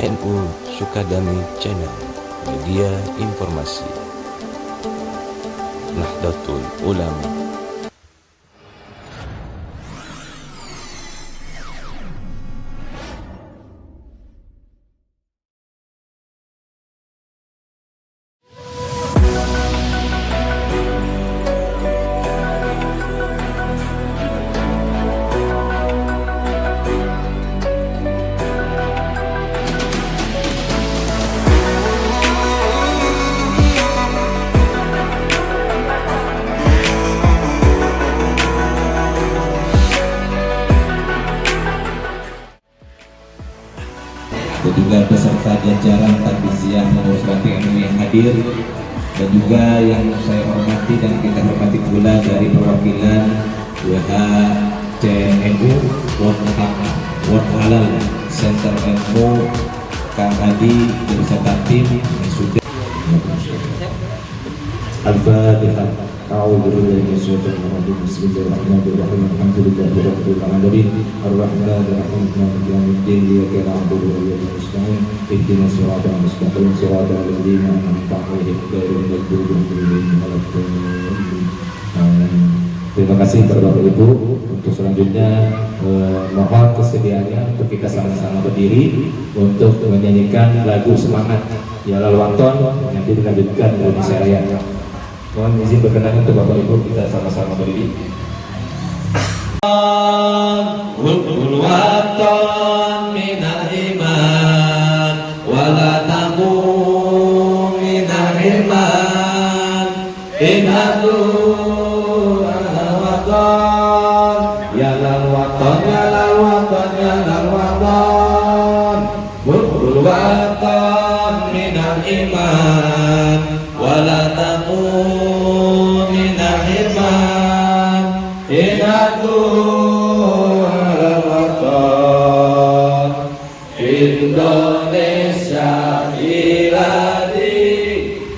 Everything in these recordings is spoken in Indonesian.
NU Sukadami Channel, media informasi Nahdlatul Ulama. dan juga peserta jajaran takziah pengurus Batik NU yang hadir, dan juga yang saya hormati dan kita hormati pula dari perwakilan WHCNU World Halal Center NU, Kang Adi beserta tim yang sudah. Al-Fatihah. A'udzu billahi minasyaitonir rajim. Bismillahirrahmanirrahim. Alhamdulillahirabbil alamin. Arrahmanir rahim. Maliki yaumiddin. Iyyaka na'budu wa iyyaka nasta'in. Ihdinas siratal mustaqim. Siratal ladzina an'amta 'alaihim ghairil maghdubi 'alaihim waladdallin. Terima kasih kepada Bapak Ibu. Untuk selanjutnya mohon kesediaannya untuk kita sama-sama berdiri untuk menyanyikan lagu semangat Ya Lalwaton yang dilanjutkan Indonesia Raya. Mohon izin berkenan untuk Bapak Ibu kita sama-sama berdiri. Rukun waton minal iman wala tamu minal iman inatu ala waton ya lal waton ya lal waton ya lal waton rukun waton minal iman wala tamu minal iman inatu ala waton Indonesia iladi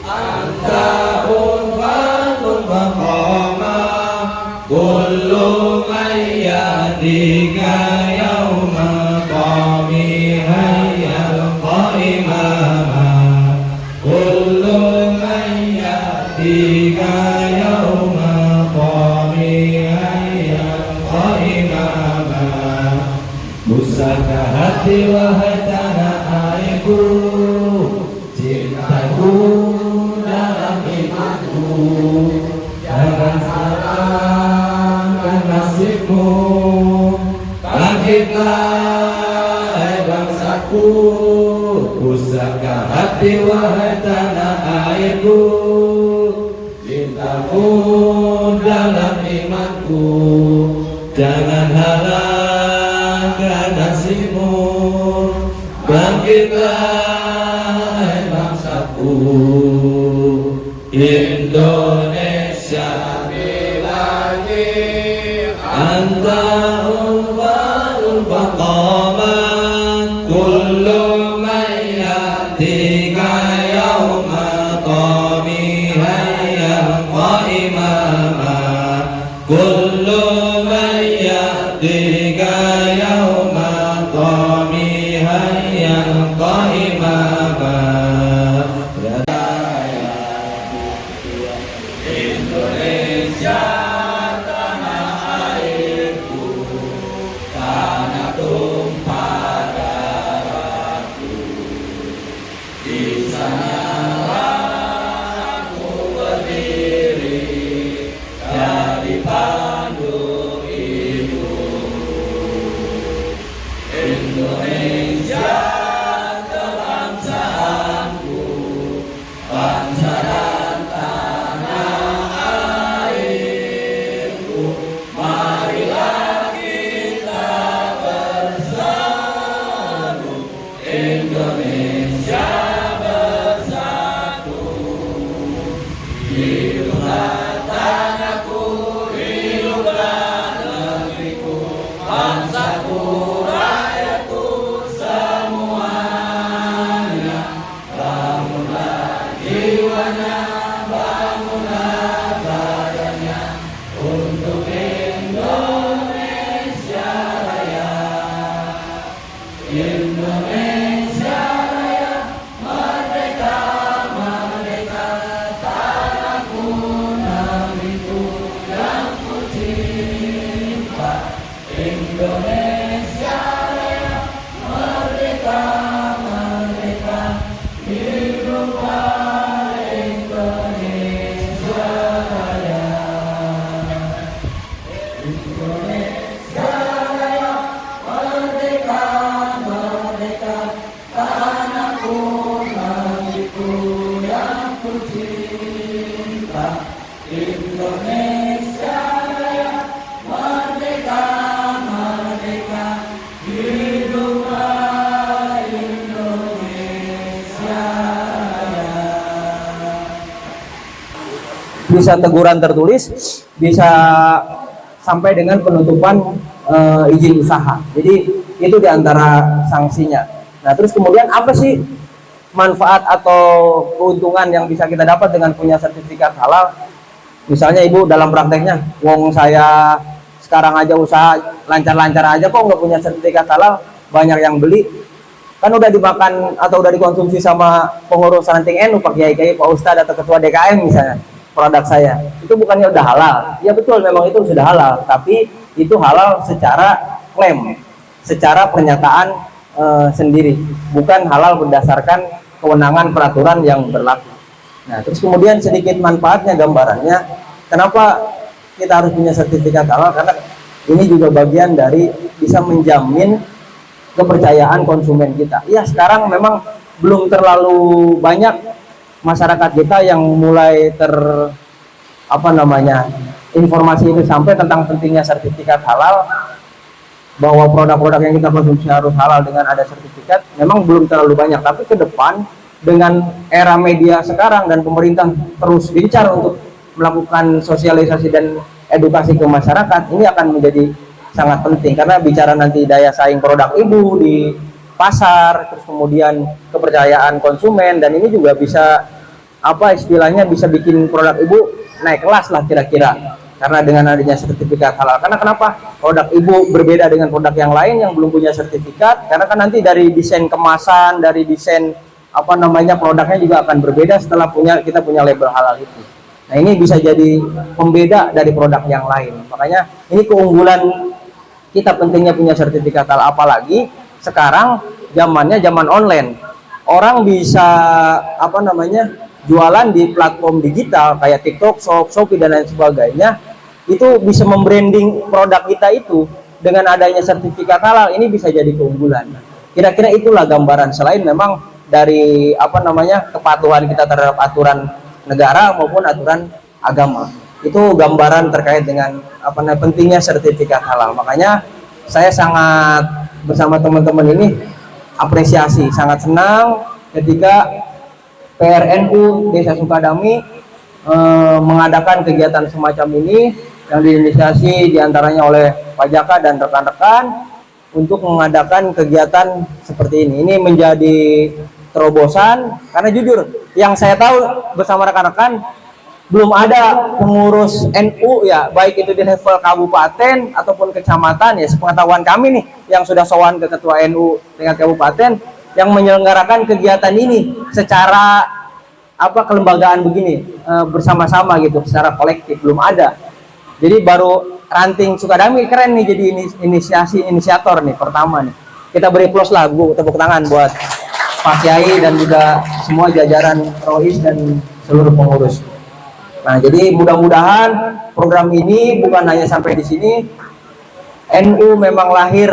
anta unfatun maqama kullu mayyadika yawma qami hayyal qaimama kullu mayyadika yawma qami hayyal qaimama Pusaka hati wahai tanah airku, cintaku dalam imanku, jangan salahkan nasibmu. Bangkitlah hai bangsaku, pusaka hati wahai tanah airku, cintaku dalam imanku, jangan halang nasibmu. Bangkitlah hai bangsaku, Indonesia bilagi anta ulfa'ul faqaman kullu mayyatika yawma qami hayyal qaimama kullu mayyatika yawma qami hayyal qaimama Indonesia tanah airku, tanah tumpah darahku, di sanalah aku berdiri dari pandu ibu. Indonesia kebangsaanku, bangsa dan tanah airku, marilah kita bersatu, Indonesia bersatu. Hiduplah tanahku, hiduplah negeriku, bangsaku, rakyatku semuanya. Bangunlah jiwanya, bangunlah badannya untuk Indonesia Raya. Indonesia bisa teguran tertulis, bisa sampai dengan penutupan izin usaha. Jadi itu diantara sanksinya. Nah terus kemudian apa sih manfaat atau keuntungan yang bisa kita dapat dengan punya sertifikat halal? Misalnya ibu dalam prakteknya, wong saya sekarang aja usaha lancar-lancar aja kok nggak punya sertifikat halal, banyak yang beli, kan udah dimakan atau udah dikonsumsi sama pengurus ranting NU, Pak Kiai, Pak Ustadz atau ketua DKM misalnya, produk saya itu bukannya udah halal? Ya betul, memang itu sudah halal, tapi itu halal secara klaim, secara pernyataan sendiri, bukan halal berdasarkan kewenangan peraturan yang berlaku. Nah terus kemudian sedikit manfaatnya, gambarannya kenapa kita harus punya sertifikat halal, karena ini juga bagian dari bisa menjamin kepercayaan konsumen kita. Ya sekarang memang belum terlalu banyak masyarakat kita yang mulai informasi itu sampai tentang pentingnya sertifikat halal, bahwa produk-produk yang kita konsumsi harus halal dengan ada sertifikat, memang belum terlalu banyak. Tapi ke depan dengan era media sekarang dan pemerintah terus gencar untuk melakukan sosialisasi dan edukasi ke masyarakat, ini akan menjadi sangat penting, karena bicara nanti daya saing produk ibu di pasar, terus kemudian kepercayaan konsumen, dan ini juga bisa bisa bikin produk ibu naik kelas lah kira-kira, karena dengan adanya sertifikat halal. Karena kenapa produk ibu berbeda dengan produk yang lain yang belum punya sertifikat? Karena kan nanti dari desain kemasan, dari desain produknya juga akan berbeda setelah kita punya label halal itu. Nah ini bisa jadi pembeda dari produk yang lain. Makanya ini keunggulan kita, pentingnya punya sertifikat halal. Apalagi sekarang zamannya zaman online, orang bisa jualan di platform digital kayak TikTok, Shopee dan lain sebagainya. Itu bisa membranding produk kita itu dengan adanya sertifikat halal. Ini bisa jadi keunggulan. Kira-kira itulah gambaran, selain memang dari kepatuhan kita terhadap aturan negara maupun aturan agama. Itu gambaran terkait dengan pentingnya sertifikat halal. Makanya saya sangat bersama teman-teman ini apresiasi, sangat senang ketika PRNU Desa Sukadami mengadakan kegiatan semacam ini yang diinisiasi diantaranya oleh Pak Jaka dan rekan-rekan untuk mengadakan kegiatan seperti ini. Ini menjadi terobosan, karena jujur yang saya tahu bersama rekan-rekan belum ada pengurus NU ya, baik itu di level kabupaten ataupun kecamatan, ya sepengetahuan kami nih yang sudah sowan ke ketua NU tingkat kabupaten yang menyelenggarakan kegiatan ini secara kelembagaan begini bersama-sama gitu, secara kolektif belum ada. Jadi baru ranting Sukadami keren nih jadi inisiator nih pertama nih. Kita beri plus lah, Bu, tepuk tangan buat Pak Kiai dan juga semua jajaran Rois dan seluruh pengurus. Nah, jadi mudah-mudahan program ini bukan hanya sampai di sini. NU memang lahir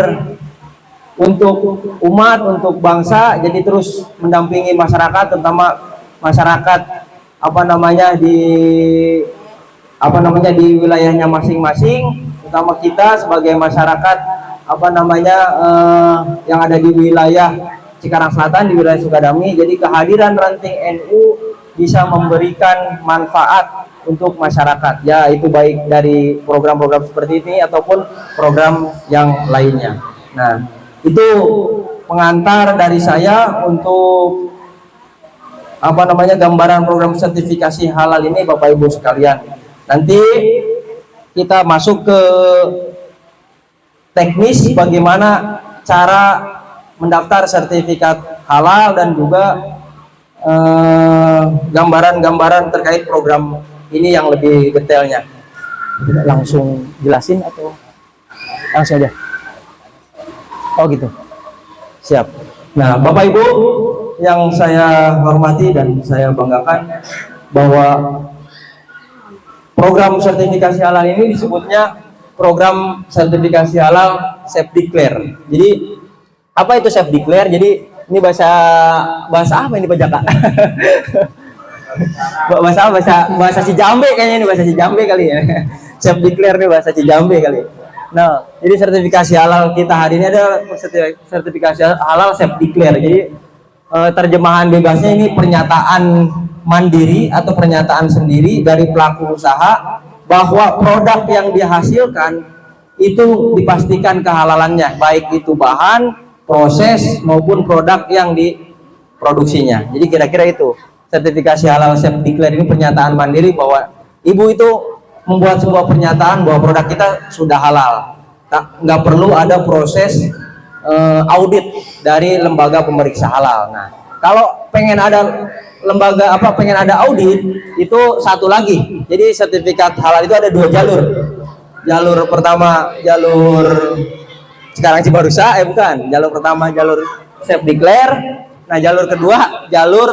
untuk umat, untuk bangsa, jadi terus mendampingi masyarakat, terutama masyarakat di wilayahnya masing-masing, terutama kita sebagai masyarakat yang ada di wilayah Cikarang Selatan, di wilayah Sukadami. Jadi kehadiran ranting NU bisa memberikan manfaat untuk masyarakat, ya itu baik dari program-program seperti ini ataupun program yang lainnya. Nah, itu pengantar dari saya untuk gambaran program sertifikasi halal ini, Bapak Ibu sekalian. Nanti kita masuk ke teknis bagaimana cara mendaftar sertifikat halal dan juga gambaran-gambaran terkait program ini yang lebih detailnya. Langsung jelasin atau langsung aja? Oh gitu, siap. Nah, Bapak Ibu yang saya hormati dan saya banggakan, bahwa program sertifikasi halal ini disebutnya program sertifikasi halal self declare. Jadi apa itu self declare? Jadi ini bahasa apa ini Pak Jaka? bahasa Cijambe kayaknya, ini bahasa Cijambe kali ya. Self declare nih bahasa Cijambe kali. Nah, jadi sertifikasi halal kita hari ini adalah sertifikasi halal self declare. Jadi terjemahan bebasnya ini pernyataan mandiri atau pernyataan sendiri dari pelaku usaha bahwa produk yang dihasilkan itu dipastikan kehalalannya, baik itu bahan, proses maupun produk yang diproduksinya. Jadi kira-kira itu sertifikasi halal self declare ini pernyataan mandiri bahwa ibu itu membuat sebuah pernyataan bahwa produk kita sudah halal. Nggak perlu ada proses audit dari lembaga pemeriksa halal. Nah, kalau pengen ada lembaga pengen ada audit itu satu lagi. Jadi sertifikat halal itu ada 2 jalur. Jalur pertama jalur sekarang Cibarusah, bukan. Jalur pertama jalur self declare. Nah, jalur kedua jalur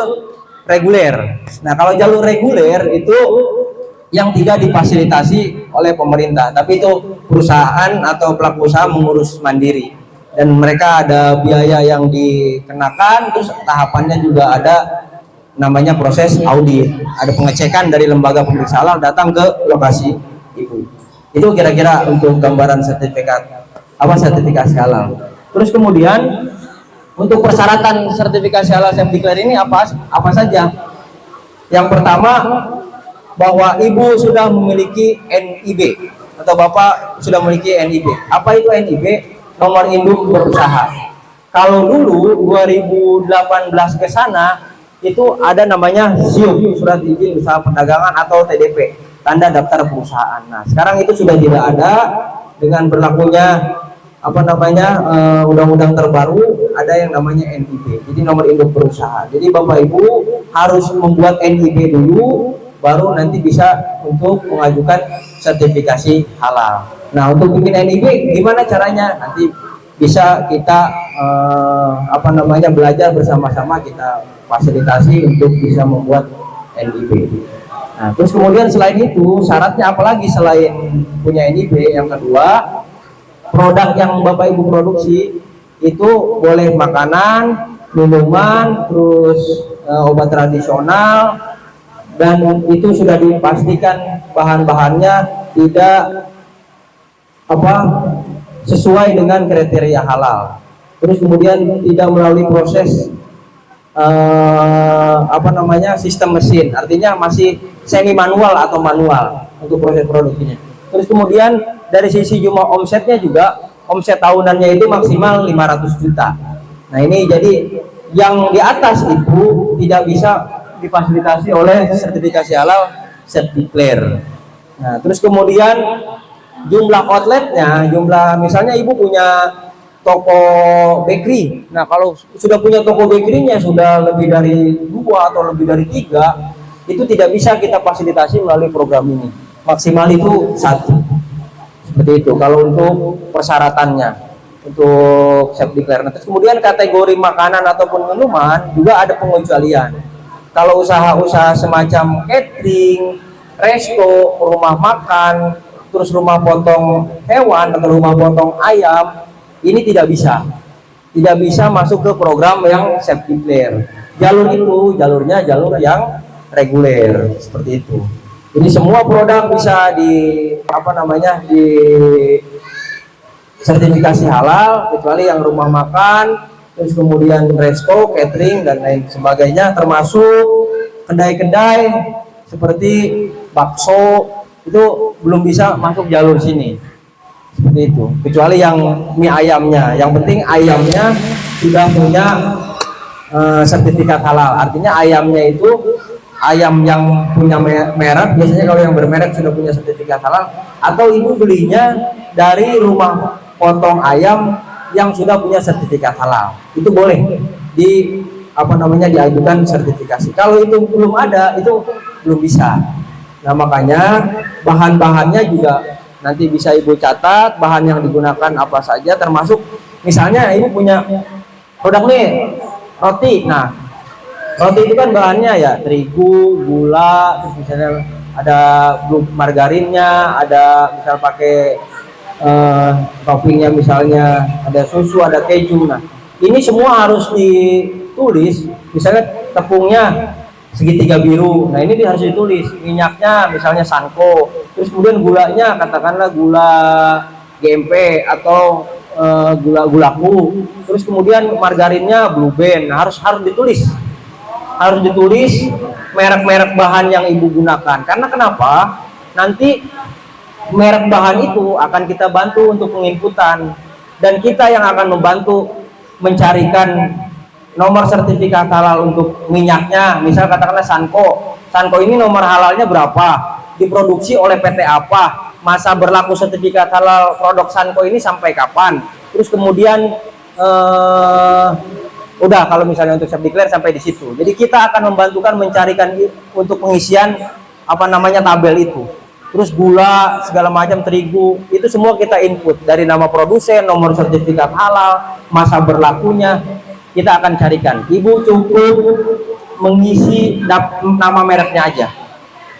reguler. Nah, kalau jalur reguler itu yang tidak difasilitasi oleh pemerintah, tapi itu perusahaan atau pelaku usaha mengurus mandiri dan mereka ada biaya yang dikenakan, terus tahapannya juga ada namanya proses audit, ada pengecekan dari lembaga pemeriksa halal datang ke lokasi ibu. Itu kira-kira untuk gambaran sertifikasi halal. Terus kemudian untuk persyaratan sertifikasi halal self declare ini apa saja? Yang pertama, bahwa ibu sudah memiliki NIB atau bapak sudah memiliki NIB. Apa itu NIB? Nomor induk berusaha. Kalau dulu 2018 ke sana itu ada namanya SIUP, surat izin usaha perdagangan atau TDP, tanda daftar perusahaan. Nah, sekarang itu sudah tidak ada dengan berlakunya undang-undang terbaru, ada yang namanya NIB, jadi nomor induk berusaha. Jadi bapak ibu harus membuat NIB dulu, baru nanti bisa untuk mengajukan sertifikasi halal. Nah, untuk bikin NIB gimana caranya? Nanti bisa kita belajar bersama-sama, kita fasilitasi untuk bisa membuat NIB. Nah, terus kemudian selain itu syaratnya apalagi selain punya NIB? Yang kedua, produk yang bapak ibu produksi itu boleh makanan, minuman, terus obat tradisional, dan itu sudah dipastikan bahan-bahannya tidak sesuai dengan kriteria halal. Terus kemudian tidak melalui proses sistem mesin, artinya masih semi manual atau manual untuk proses produksinya. Terus kemudian dari sisi jumlah omsetnya juga, omset tahunannya itu maksimal 500 juta. Nah, ini jadi yang di atas itu tidak bisa difasilitasi oleh sertifikasi halal self declare. Nah, terus kemudian jumlah outletnya, misalnya ibu punya toko bakery. Nah, kalau sudah punya toko bakerynya sudah lebih dari 2 atau lebih dari 3, itu tidak bisa kita fasilitasi melalui program ini. Maksimal itu 1. Seperti itu kalau untuk persyaratannya untuk self declare. Nah, terus kemudian kategori makanan ataupun minuman juga ada pengecualian. Kalau usaha-usaha semacam catering, resto, rumah makan, terus rumah potong hewan atau rumah potong ayam, ini tidak bisa masuk ke program yang self declare. Jalur itu jalur yang reguler, seperti itu. Jadi semua produk bisa di sertifikasi halal kecuali yang rumah makan, terus kemudian resto, catering dan lain sebagainya, termasuk kedai-kedai seperti bakso itu belum bisa masuk jalur sini. Seperti itu. Kecuali yang mie ayamnya. Yang penting ayamnya sudah punya sertifikat halal. Artinya ayamnya itu ayam yang punya merek, biasanya kalau yang bermerek sudah punya sertifikat halal, atau ibu belinya dari rumah potong ayam yang sudah punya sertifikat halal, itu boleh diajukan sertifikasi. Kalau itu belum ada, itu belum bisa. Nah, makanya bahan-bahannya juga nanti bisa ibu catat, bahan yang digunakan apa saja, termasuk misalnya ibu punya produk nih roti. Nah, roti itu kan bahannya ya terigu, gula, terus misalnya ada margarinnya, ada misal pakai toppingnya misalnya ada susu, ada keju. Nah, ini semua harus ditulis. Misalnya tepungnya segitiga biru, nah ini harus ditulis. Minyaknya misalnya Sanko, terus kemudian gulanya katakanlah gula GMP atau gulaku, terus kemudian margarinnya Blue Band. Nah, harus ditulis harus ditulis merek-merek bahan yang ibu gunakan. Karena kenapa? Nanti merek bahan itu akan kita bantu untuk penginputan, dan kita yang akan membantu mencarikan nomor sertifikat halal untuk minyaknya. Misal katakanlah Sanko ini nomor halalnya berapa, diproduksi oleh PT apa, masa berlaku sertifikat halal produk Sanko ini sampai kapan, terus kemudian udah kalau misalnya untuk self declare sampai di situ. Jadi kita akan membantukan mencarikan untuk pengisian tabel itu. Terus gula, segala macam, terigu, itu semua kita input dari nama produsen, nomor sertifikat halal, masa berlakunya, kita akan carikan. Ibu cukup mengisi nama mereknya aja.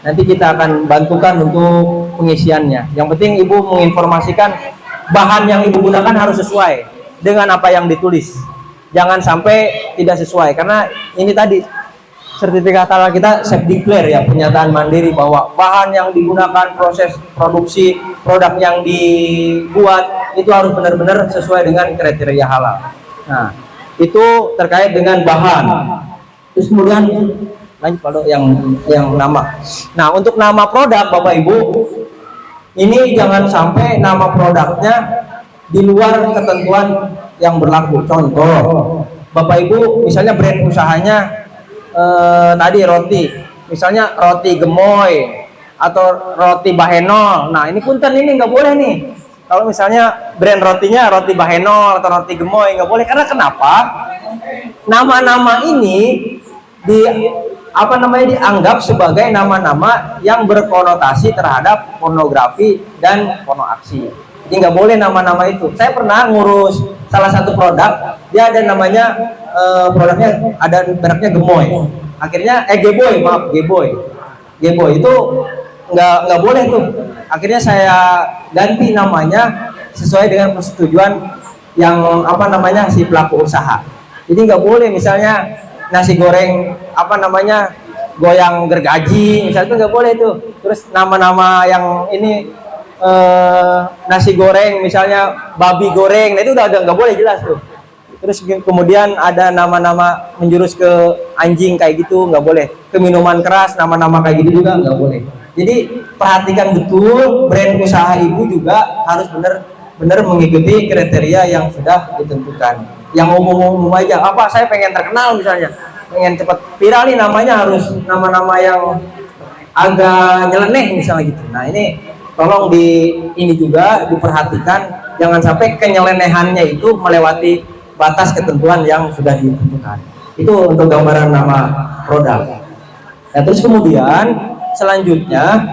Nanti kita akan bantukan untuk pengisiannya. Yang penting ibu menginformasikan bahan yang ibu gunakan harus sesuai dengan apa yang ditulis. Jangan sampai tidak sesuai, karena ini tadi sertifikat halal kita self declare ya, pernyataan mandiri bahwa bahan yang digunakan, proses produksi produk yang dibuat itu harus benar-benar sesuai dengan kriteria halal. Nah, itu terkait dengan bahan. Terus kemudian lanjut pada yang nama. Nah, untuk nama produk Bapak Ibu, ini jangan sampai nama produknya di luar ketentuan yang berlaku. Contoh, Bapak Ibu misalnya brand usahanya tadi roti, misalnya roti gemoy atau roti bahenol. Nah, ini punten, ini nggak boleh nih. Kalau misalnya brand rotinya roti bahenol atau roti gemoy, nggak boleh. Karena kenapa? Nama-nama ini dianggap sebagai nama-nama yang berkonotasi terhadap pornografi dan porno aksi. Jadi nggak boleh nama-nama itu. Saya pernah ngurus salah satu produk, dia ada namanya produknya ada mereknya Gemoy. Akhirnya Gboy itu nggak boleh tuh. Akhirnya saya ganti namanya sesuai dengan persetujuan yang si pelaku usaha. Jadi nggak boleh misalnya nasi goreng goyang gergaji, misalnya itu nggak boleh tuh. Terus nama-nama yang ini nasi goreng misalnya babi goreng, nah itu udah nggak boleh, jelas tuh. Terus kemudian ada nama-nama menjurus ke anjing kayak gitu, nggak boleh. Ke minuman keras, nama-nama kayak gitu juga nggak boleh. Jadi perhatikan betul, brand usaha ibu juga harus benar-benar mengikuti kriteria yang sudah ditentukan. Yang umum-umum aja, saya pengen terkenal misalnya, pengen cepat viral nih, namanya harus nama-nama yang agak nyeleneh misalnya gitu. Nah, ini tolong ini juga diperhatikan, jangan sampai kenyelenehannya itu melewati batas ketentuan yang sudah ditentukan. Itu untuk gambaran nama produk. Nah, terus kemudian selanjutnya,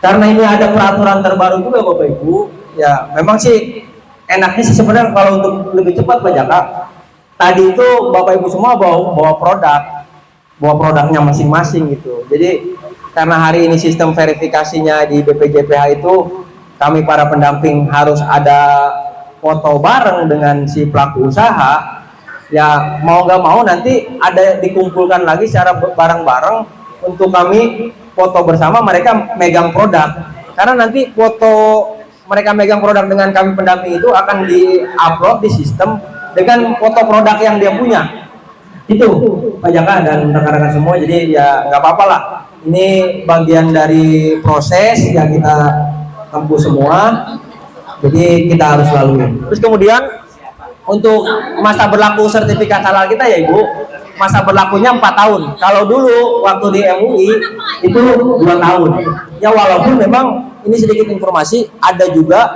karena ini ada peraturan terbaru juga Bapak Ibu, ya memang sih enaknya sih sebenarnya kalau untuk lebih cepat Pak Jaka, tadi itu Bapak Ibu semua bawa produknya masing-masing gitu. Jadi karena hari ini sistem verifikasinya di BPJPH itu, kami para pendamping harus ada foto bareng dengan si pelaku usaha, ya mau nggak mau nanti ada dikumpulkan lagi secara bareng-bareng untuk kami foto bersama, mereka megang produk. Karena nanti foto mereka megang produk dengan kami pendamping itu akan di-upload di sistem dengan foto produk yang dia punya. Itu Pak Jaka dan rekan-rekan semua. Jadi ya nggak apa-apa lah, ini bagian dari proses yang kita tempuh semua, jadi kita harus lalui. Terus kemudian untuk masa berlaku sertifikat halal kita ya Ibu, masa berlakunya 4 tahun. Kalau dulu waktu di MUI itu 2 tahun. Ya walaupun memang ini sedikit informasi, ada juga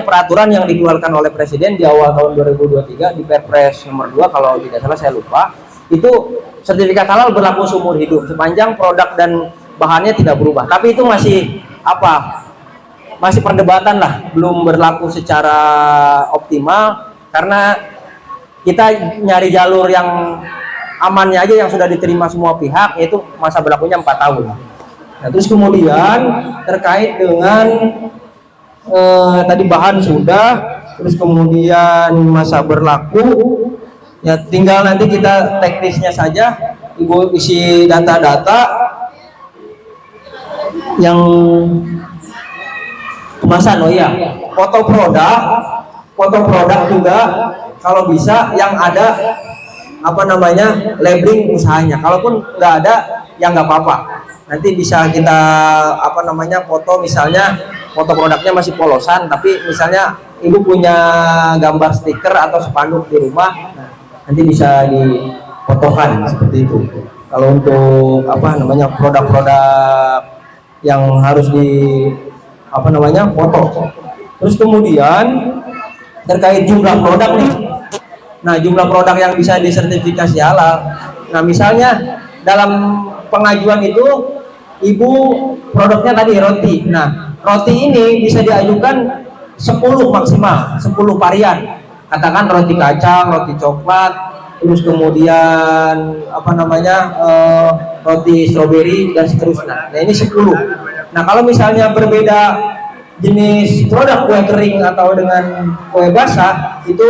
peraturan yang dikeluarkan oleh Presiden di awal tahun 2023 di Perpres nomor 2 kalau tidak salah, saya lupa. Itu sertifikat halal berlaku seumur hidup sepanjang produk dan bahannya tidak berubah. Tapi itu masih perdebatan lah, belum berlaku secara optimal karena kita nyari jalur yang amannya aja yang sudah diterima semua pihak, yaitu masa berlakunya 4 tahun. Nah, terus kemudian terkait dengan tadi bahan sudah, terus kemudian masa berlaku ya tinggal nanti kita teknisnya saja, Ibu isi data-data yang kemasan. Oh iya, foto produk juga kalau bisa yang ada apa namanya labeling usahanya. Kalaupun nggak ada ya nggak apa-apa, nanti bisa kita apa namanya foto, misalnya foto produknya masih polosan tapi misalnya ibu punya gambar stiker atau spanduk di rumah, nah, nanti bisa difotokan seperti itu. Kalau untuk apa namanya produk-produk yang harus di apa namanya foto. Terus kemudian terkait jumlah produk nih. Nah, jumlah produk yang bisa disertifikasi halal. Nah, misalnya dalam pengajuan itu ibu produknya tadi roti. Nah, roti ini bisa diajukan 10 maksimal, 10 varian. Katakan roti kacang, roti coklat, terus kemudian apa namanya roti stroberi dan seterusnya. Nah, ini 10. Nah, kalau misalnya berbeda jenis produk kue kering atau dengan kue basah itu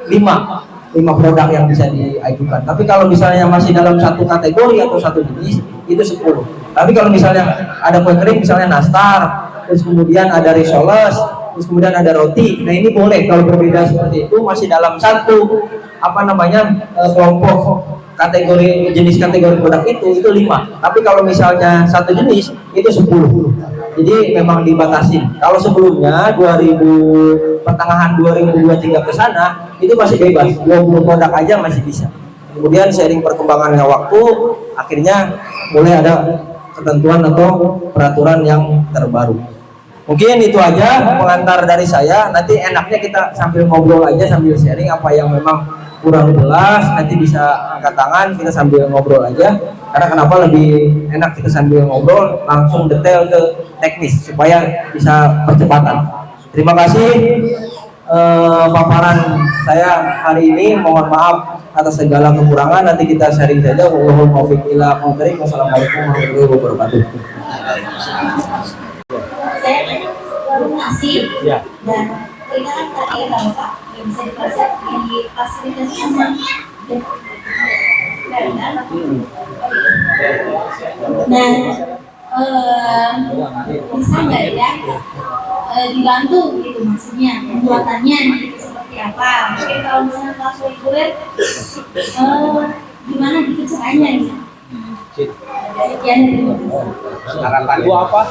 5 produk yang bisa diajukan. Tapi kalau misalnya masih dalam satu kategori atau satu jenis itu 10. Tapi kalau misalnya ada kue kering misalnya nastar, terus kemudian ada risoles, terus kemudian ada roti. Nah, ini boleh kalau berbeda seperti itu masih dalam satu apa namanya kelompok kategori jenis kategori produk itu 5. Tapi kalau misalnya satu jenis itu 10. Jadi memang dibatasi. Kalau sebelumnya 2000 pertengahan 2023 ke sana itu masih bebas, 20 produk aja masih bisa. Kemudian seiring perkembangannya waktu akhirnya mulai ada ketentuan atau peraturan yang terbaru. Mungkin itu aja pengantar dari saya. Nanti enaknya kita sambil ngobrol aja, sambil sharing apa yang memang kurang jelas, nanti bisa angkat tangan, kita sambil ngobrol aja. Karena kenapa lebih enak kita sambil ngobrol, langsung detail ke teknis supaya bisa percepatan. Terima kasih paparan saya hari ini. Mohon maaf atas segala kekurangan. Nanti kita sharing saja. Wassalamualaikum warahmatullahi wabarakatuh. Saya baru ngasih dan kita kan tadi Bapak yang bisa difasilitasi sama bisa nggak ya dibantu gitu maksudnya pembuatannya gitu seperti apa, mungkin kalau misalnya kelas reguler gimana gitu caranya gitu. Sekian dari Harapan gua apa?